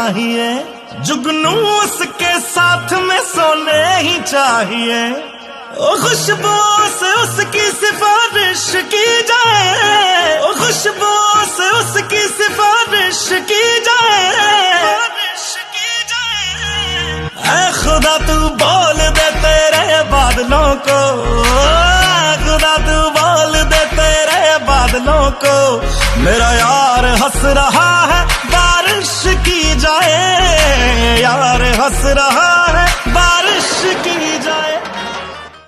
चाहिए, जुगनू उसके साथ में सोने ही चाहिए। ओ खुशबू से उसकी सिफारिश की जाए, ओ खुशबू से उसकी सिफारिश की जाए। ऐ खुदा तू बोल दे तेरे बादलों को, खुदा तू बोल दे तेरे बादलों को, मेरा यार हंस रहा है बारिश की जाए, यार हंस रहा